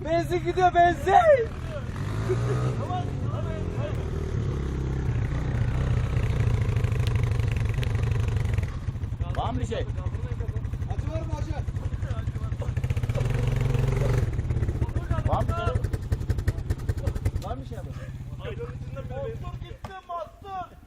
Benzin gidiyor benzin. Var mı bir şey? Acı var mı acı? Var mı bir şey? Var mı bir şey abi? Motor gitti motor.